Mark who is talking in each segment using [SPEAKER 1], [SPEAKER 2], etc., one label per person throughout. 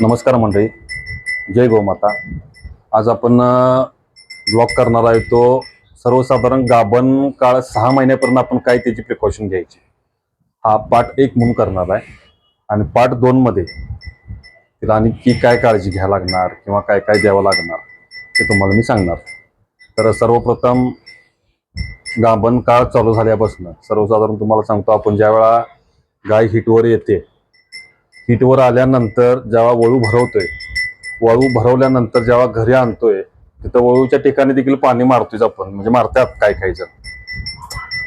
[SPEAKER 1] नमस्कार मंडळी, जय गोमाता. आज आपण ब्लॉग करणार आहे तो सर्वसाधारण गाभण काळ 6 महिन्यापर्यंत आपण काय त्याची प्रिकॉशन घ्यायची, हा पार्ट 1 म्हणून करणार आहे. आणि पार्ट 2 मध्ये तिला आणखी काय काळजी घ्यायला लागणार किंवा काय काय द्यावं लागणार ते तुम्हाला मी सांगणार. तर सर्वप्रथम गाभण काळ चालू झाल्यापासून सर्वसाधारण तुम्हाला सांगतो, आपण ज्यावेळा गाय हिटवर येते, हिटवर आल्यानंतर जेव्हा वळू भरवतोय, वळू भरवल्यानंतर जेव्हा घरी आणतोय तिथं वळूच्या ठिकाणी देखील पाणी मारतोय आपण, म्हणजे मारतात काय काही जण.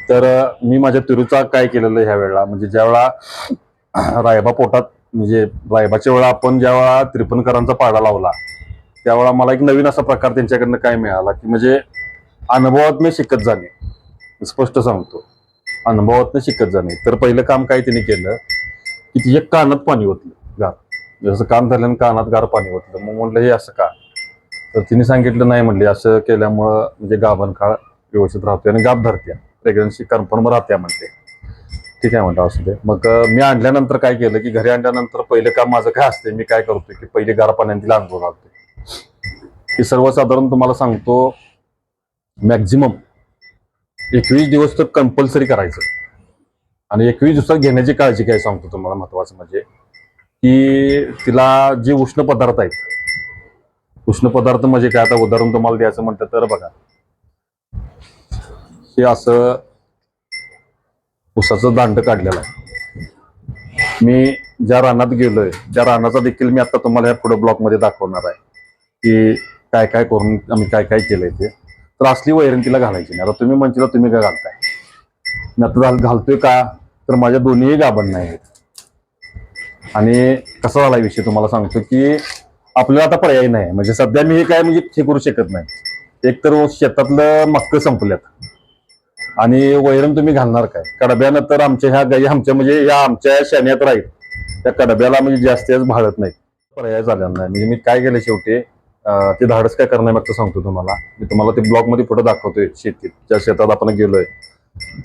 [SPEAKER 1] तर मी माझ्या तिरूचा काय केलेलं ह्या वेळेला, म्हणजे ज्यावेळा रायबा पोटात, म्हणजे रायबाच्या वेळा आपण जेव्हा त्रिपणकरांचा पाडा लावला त्यावेळा मला एक नवीन असा प्रकार त्यांच्याकडनं काय मिळाला की म्हणजे अनुभवात मी शिकत जाणे. स्पष्ट सांगतो, अनुभवात शिकत जाणे. तर पहिलं काम काय त्यांनी केलं की तिच्या कानात पाणी ओतलं, गार, जसं कान धरल्यानं कानात गार पाणी ओतलं. मग म्हटलं हे असं का? तर तिने सांगितलं नाही, म्हणले असं केल्यामुळं म्हणजे गाभण काळ व्यवस्थित राहतोय आणि गाभ धरत्या, प्रेग्नन्सी कन्फर्म राहत्या म्हणते. ठीक आहे म्हणतो, असू दे. मग मी आणल्यानंतर काय केलं की घरी आणल्यानंतर पहिलं काम माझं काय असते, मी काय करतोय की पहिले गार पाण्याने तिला अंघोळ घालतोय. की सर्वसाधारण तुम्हाला सांगतो मॅक्झिमम 21 दिवस तर कंपल्सरी करायचं. आणि 21 दिवसात घेण्याची काळजी काय सांगतो तुम्हाला, महत्वाचं म्हणजे की तिला जे उष्ण पदार्थ आहेत, उष्ण पदार्थ म्हणजे काय, आता उदाहरण तुम्हाला द्यायचं म्हटलं तर बघा, हे असं उसाचं दांड काढलेलं आहे. मी ज्या रानात गेलोय त्या रानाचा देखील मी आता तुम्हाला या पुढे ब्लॉक मध्ये दाखवणार आहे की काय काय करून आम्ही काय काय केलंय ते. तर असली वैरण तिला घालायची नाही. आता तुम्ही म्हणता तुम्ही काय घालताय, मी आता घालतोय का, तर माझ्या दोन्ही गाभण नाही आहेत. आणि कसा झाला विषय तुम्हाला सांगतो की आपल्याला आता पर्याय नाही, म्हणजे सध्या मी हे काय म्हणजे हे करू शकत नाही. एक तर शेतातलं मक्क संपल्यात आणि वैरण तुम्ही घालणार काय कडब्यानं, तर आमच्या ह्या गाई आमच्या म्हणजे या आमच्या शेण्यात राहील, त्या कडब्याला म्हणजे जास्त भाळत नाही. पर्याय झालेला नाही. म्हणजे मी काय केलं शेवटी, ते धाडस काय करणार मग सांगतो तुम्हाला. मी तुम्हाला ते ब्लॉग मध्ये पुढे दाखवतोय. शेतीत ज्या शेतात आपण गेलोय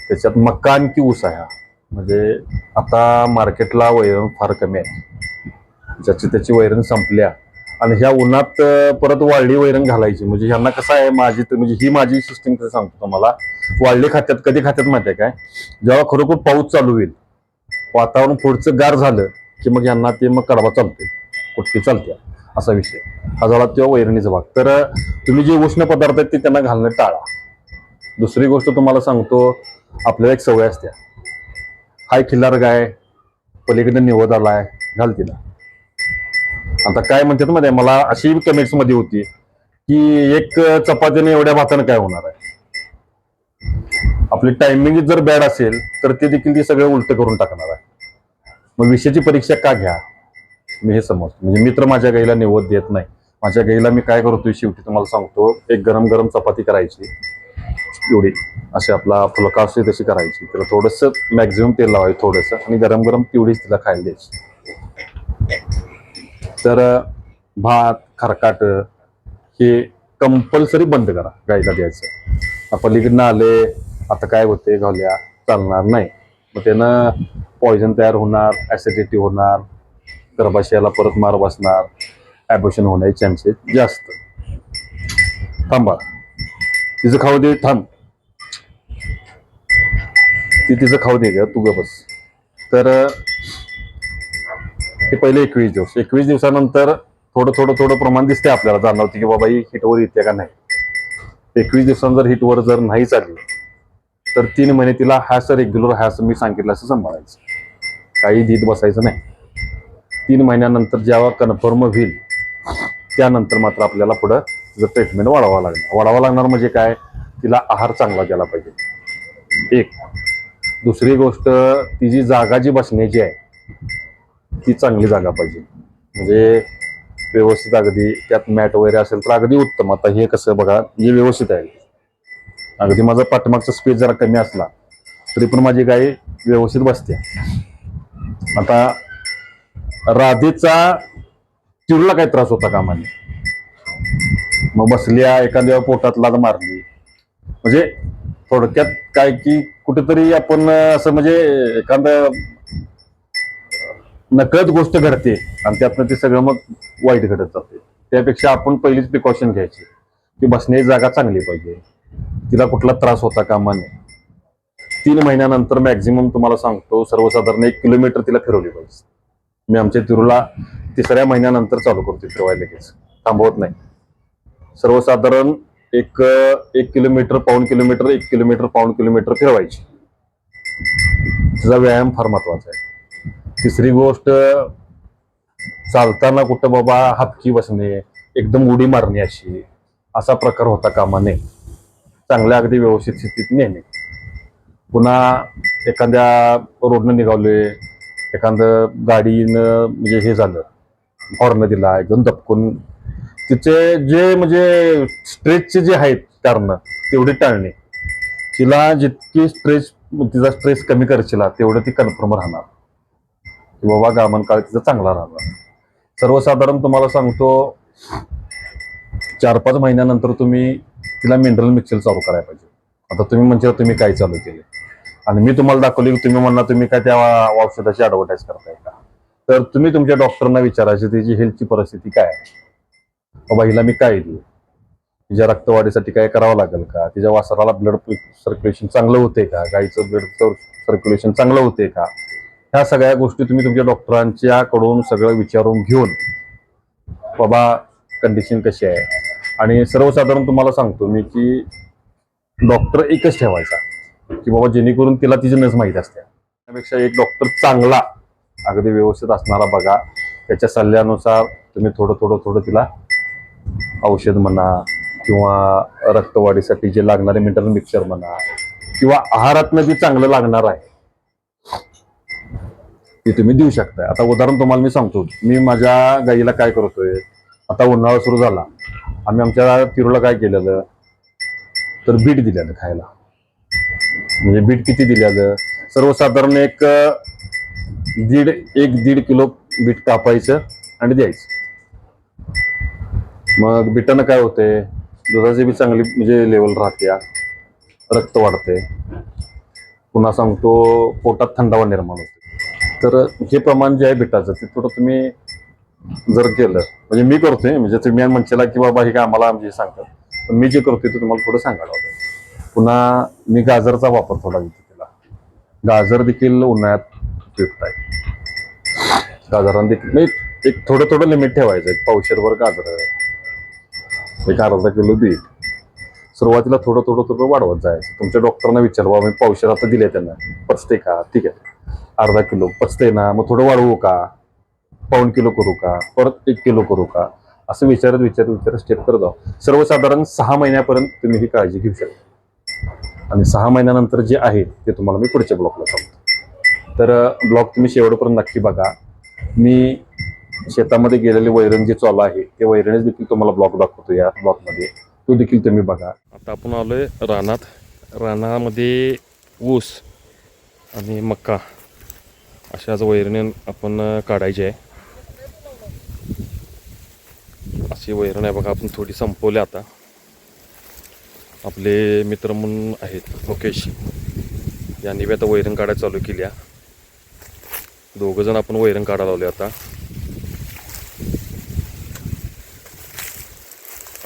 [SPEAKER 1] त्याच्यात मक्का आणखी ऊस आहे. म्हणजे आता मार्केटला वैरण फार कमी आहे, ज्याची त्याची वैरण संपल्या आणि ह्या उन्हात परत वाळली वैरण घालायची. म्हणजे ह्यांना कसं आहे, माझी म्हणजे ही माझी सिस्टीम कसं सांगतो तुम्हाला, वाळली खात्यात कधी खात्यात माहिती आहे काय, जेव्हा खरोखर पाऊस चालू होईल, वातावरण पुढचं गार झालं की मग यांना ते मग कडबा चालतोय, कुट्टी चालते, असा विषय हा झाला तेव्हा वैरणीचा भाग. तर तुम्ही जे उष्ण पदार्थ आहेत ते त्यांना घालणं टाळा. दुसरी गोष्ट तुम्हाला सांगतो, आपल्याला एक सवय असते, हाय खिल्लार गाय पलीकडे निवद आलाय, घाल तिला. आता काय म्हणतात मध्ये मला अशी कमेंट्स मध्ये होती की एक चपातीने एवढ्या भातानं काय होणार आहे. आपली टायमिंग जर बॅड असेल तर ते देखील ती सगळं उलट करून टाकणार आहे. मग विषयाची परीक्षा का घ्या, मी हे समजतो. म्हणजे मित्र माझ्या गाईला निवद देत नाही. माझ्या गाईला मी काय करतोय शेवटी तुम्हाला सांगतो, एक गरम गरम चपाती करायची, एवढी अशी आपला फुलका असते तशी करायची, त्याला थोडंसं मॅक्झिमम तेल लावायचं थोडंसं, आणि गरम गरम तेवढीच तिला खायला द्यायची. तर भात खरकाट हे कंपल्सरी बंद करा गाईला द्यायचं. पलीकडनं आले आता काय होते, घालूया चालणार नाही. मग त्यानं पॉयझन तयार होणार, ऍसिडिटी होणार, गर्भाशयाला परत मार बसणार, ॲबॉर्शन होण्याचे चान्सेस जास्त. थांबा, तिचं खाऊ दे, थांब, ती तिचं खाऊ दे ग, तू ग बस. तर हे पहिले 21 दिवस, 21 दिवसानंतर थोडं थोडं थोडं प्रमाण दिसते आपल्याला, जाणवते की बाबा ही हिटवर येते का नाही. 21 दिवसांत जर हिटवर जर नाही चालली तर 3 महिने तिला हॅस रेग्युलर हॅस मी सांगितलं असं सांभाळायचं, काही धीत बसायचं नाही. 3 महिन्यानंतर जेव्हा कन्फर्म होईल त्यानंतर मात्र आपल्याला पुढं तिचं ट्रीटमेंट वाढवावं लागणार. म्हणजे काय, तिला आहार चांगला द्यायला पाहिजे एक. दुसरी गोष्ट, तिची जागा जी बसण्याची आहे ती चांगली जागा पाहिजे, म्हणजे व्यवस्थित, अगदी त्यात मॅट वगैरे असेल तर अगदी उत्तम. आता हे कसं बघा, हे व्यवस्थित आहे, अगदी माझा पाठमागचा स्पेस जरा कमी असला तरी पण माझी गाय व्यवस्थित बसते. आता राधेचा चिरूला काही त्रास होता कामा नये, मग बसल्या एखाद्या पोटात लाद मारली, म्हणजे थोडक्यात काय की कुठेतरी आपण असं म्हणजे एखादं नकळत गोष्ट घडते आणि त्यातनं ते सगळं मग वाईट घडत जाते. त्यापेक्षा आपण पहिलीच प्रिकॉशन घ्यायची की बसण्याची जागा चांगली पाहिजे, तिला कुठला त्रास होता कामा नये. 3 महिन्यानंतर मॅक्झिमम तुम्हाला सांगतो सर्वसाधारण 1 किलोमीटर तिला फिरवली पाहिजे. मी आमच्या तिरूला 3ऱ्या महिन्यानंतर चालू करतो फिरवायला, लगेच थांबवत नाही. सर्वसाधारण एक 1 किलोमीटर, पाऊण किलोमीटर, 1 किलोमीटर, पाऊण किलोमीटर फिरवायची. तिचा व्यायाम फार महत्वाचा आहे. तिसरी गोष्ट, चालताना कुठं बाबा हापकी बसणे, एकदम उडी मारणे असा प्रकार होता कामा नये. चांगल्या अगदी व्यवस्थित स्थितीत नेणे. पुन्हा एखाद्या रोडनं निघालोय, एखादं गाडीनं म्हणजे हे झालं, हॉर्न दिला एकदम दपकून, तिचे जे म्हणजे स्ट्रेसचे जे आहेत कारण तेवढे टाळणे. तिला जितकी तिचा स्ट्रेस कमी करशील तेवढं ती कन्फर्म राहणार की बाबा गामन काळ तिचा चांगला राहणार. सर्वसाधारण तुम्हाला सांगतो 4-5 महिन्यानंतर तुम्ही तिला मिनरल मिक्सर चालू करायला पाहिजे. आता तुम्ही म्हणजे तुम्ही काय चालू केले आणि मी तुम्हाला दाखवले की तुम्ही म्हणणार तुम्ही काय त्या औषधाची ऍडव्हर्टाईज करताय का. तर तुम्ही तुमच्या डॉक्टरना विचारायचे तिची हेल्थची परिस्थिती काय आहे, बाबा हिला मी काय देऊ, तिच्या रक्तवाढीसाठी काय करावं लागेल का, तिच्या वासराला ब्लड सर्क्युलेशन चांगलं होते का, गाईचं ब्लड सर्क्युलेशन चांगलं होते का. ह्या सगळ्या गोष्टी तुम्ही तुमच्या डॉक्टरांच्याकडून सगळं विचारून घेऊन बाबा कंडिशन कशी आहे. आणि सर्वसाधारण तुम्हाला सांगतो मी की डॉक्टर एकच ठेवायचा की बाबा जेणेकरून तिला तिची नस माहीत असते. त्यापेक्षा एक डॉक्टर चांगला अगदी व्यवस्थित असणारा बघा. त्याच्या सल्ल्यानुसार तुम्ही थोडं तिला औषध म्हणा किंवा रक्तवाढीसाठी जे लागणारे मिनरल मिक्सचर म्हणा किंवा आहारातनं जे चांगलं लागणार आहे ते तुम्ही देऊ शकताय. आता उदाहरण तुम्हाला मी सांगतो, मी माझ्या गाईला काय करतोय, आता उन्हाळा सुरू झाला, आम्ही आमच्या तिरूला काय केलेलं तर बीट दिलेलं खायला. म्हणजे बीट किती दिलेलं, सर्वसाधारण एक 1.5 किलो बीट कापायचं आणि द्यायचं. मग बिटानं काय होते, दुधाची बी चांगली म्हणजे लेवल राहते, रक्त वाढते, पुन्हा सांगतो पोटात थंडावा निर्माण होते. तर हे प्रमाण जे आहे बिटाचं ते थोडं तुम्ही जर केलं, म्हणजे मी करतोय, म्हणजे तुम्ही म्हणशीला की बाबा हे काय आम्हाला म्हणजे सांगतात, पण मी जे करतोय ते तुम्हाला थोडं सांगायला होतं. पुन्हा मी गाजरचा वापर थोडा घेतो तिला. गाजर देखील उन्हाळ्यात उपयुक्त आहे. गाजरांना देखील एक थोडं लिमिट ठेवायचं, एक पावशेरभर गाजर, एक अर्धा किलो बीट. सुरुवातीला थोडं वाढवत जायचं. तुमच्या डॉक्टरना विचार, बाबा मी पावशेर आता दिले त्यांना, पचते का, ठीक आहे, अर्धा किलो पचते ना, मग थोडं वाढवू का, पाऊण किलो करू का, परत 1 किलो करू का, असं विचारत स्टेप करत जाऊ. सर्वसाधारण 6 महिन्यापर्यंत तुम्ही ही काळजी घेऊ शकता. आणि 6 महिन्यानंतर जे आहे ते तुम्हाला मी पुढच्या ब्लॉकला सांगतो. तर ब्लॉक तुम्ही शेवटपर्यंत नक्की बघा. मी शेतामध्ये गेलेले वैरण जे चालू आहे ते वैरणच देखील तुम्हाला ब्लॉक दाखवतो या ब्लॉकमध्ये, तो देखील तुम्ही बघा. आता आपण आलोय रानात. रानामध्ये ऊस आणि मका अशाच वैरण आपण काढायची आहे. अशी वैरण आहे बघा, आपण थोडी संपवली. आता आपले मित्र म्हणून आहेत मुकेश, यांनी बी आता वैरण काढायला चालू केली आहे. 2 जण आपण वैरण काढायला लावले. आता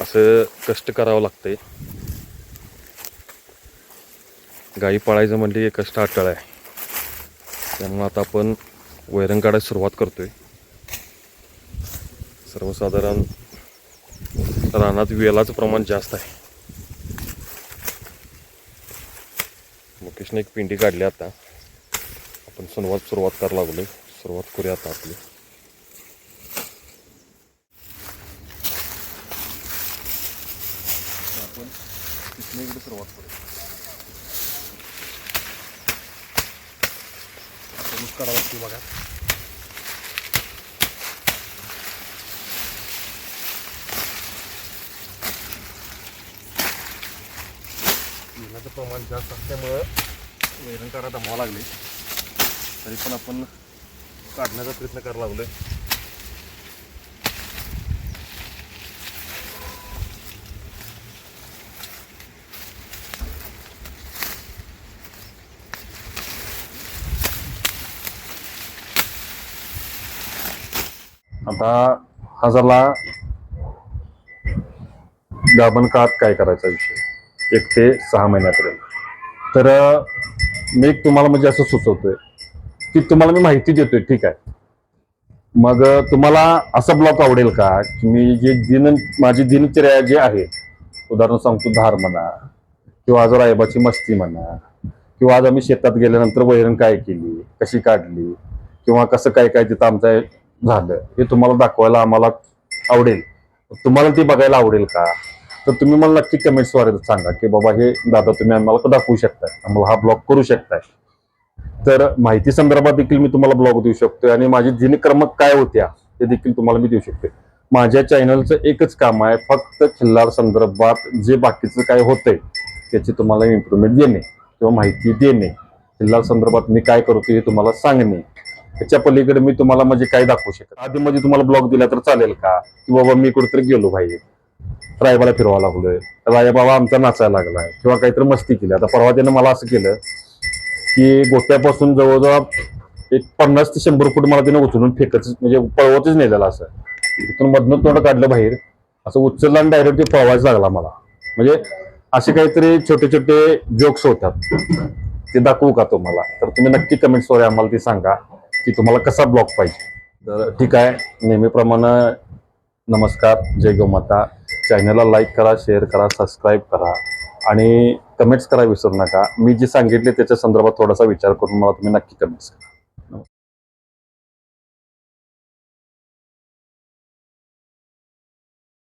[SPEAKER 1] असं कष्ट करावं लागतंय. गाई पाळायचं म्हणजे कष्ट अटळ आहे. त्यामुळे आता आपण वैरण काढायला सुरुवात करतोय. सर्वसाधारण रानात वेलाचं प्रमाण जास्त आहे. मुकेशने एक पिंडी काढली. आता आपण सुरुवात करायला लागलोय. सुरुवात करूया आता आपली. आपण तिथनं इकडे सुरुवात करूया. आता ऊस काढावं लागते बघा. वेलाचं प्रमाण जास्त असल्यामुळं वैरण काढा दमावं लागले. तरी पण आपण काढण्याचा प्रयत्न करायला लागलोय. आता हा झाला गाभण काळात काय करायचा विषय 1 ते 6 महिन्यापर्यंत. तर मी तुम्हाला म्हणजे असं सुचवतोय की तुम्हाला मी माहिती देतोय, ठीक आहे. मग तुम्हाला असा ब्लॉक आवडेल का की मी माझी दिनचर्या जे आहे, उदाहरण सांगतो, धार म्हणा किंवा आज रायबाची मस्ती म्हणा किंवा आज आम्ही शेतात गेल्यानंतर वैरण काय केली, कशी काढली किंवा कसं काय काय तिथं आमचं झालं, हे तुम्हाला दाखवायला आम्हाला आवडेल. तुम्हाला ती बघायला आवडेल का? तर तुम्ही मला नक्की कमेंट्सद्वारे सांगा की बाबा हे दादा तुम्ही आम्हाला दाखवू शकताय, आम्हाला हा ब्लॉग करू शकताय. तर माहिती संदर्भात देखील मी तुम्हाला ब्लॉग देऊ शकतोय आणि माझी दिनक्रम काय होत्या ते देखील तुम्हाला मी देऊ शकते. माझ्या चॅनलचं एकच काम आहे, फक्त खिल्लार संदर्भात जे बाकीचं काय होतंय त्याची तुम्हाला इम्प्रुव्हमेंट देणे किंवा माहिती देणे. खिल्लार संदर्भात मी काय करतो हे तुम्हाला सांगणे. त्याच्या पलीकडे मी तुम्हाला म्हणजे काय दाखवू शकत. आधी मध्ये तुम्हाला ब्लॉग दिला तर चालेल का, की बाबा मी कुठेतरी गेलो बाहेर, रायबाला फिरवायला लागलोय, राया बाबा आमचा नाचायला लागलाय किंवा काहीतरी मस्ती केली. आता परवा त्यानं मला असं केलं की गोट्यापासून जवळजवळ एक 50 ते 100 फूट मला तिने उचलून फेकच, म्हणजे पळवतच नेलेलं. असं तिथून मधनं तोंड काढलं बाहेर, असं उचललं आणि डायरेक्ट ते पळवायचं लागला मला. म्हणजे असे काहीतरी छोटे छोटे जोक्स होतात, ते दाखवू का तुम्हाला? तर तुम्ही नक्की कमेंट्सद्वारे आम्हाला ते सांगा की तुम्हाला कसा ब्लॉग पाहिजे. तर ठीक आहे, नेहमीप्रमाणे नमस्कार, जय गोमाता. चॅनलला लाईक करा, शेअर करा, सबस्क्राईब करा आणि कमेंट्स करा विसरू नका. मी जे सांगितले त्याच्या संदर्भात थोडासा विचार करून मला तुम्ही नक्की कमेंट्स करा.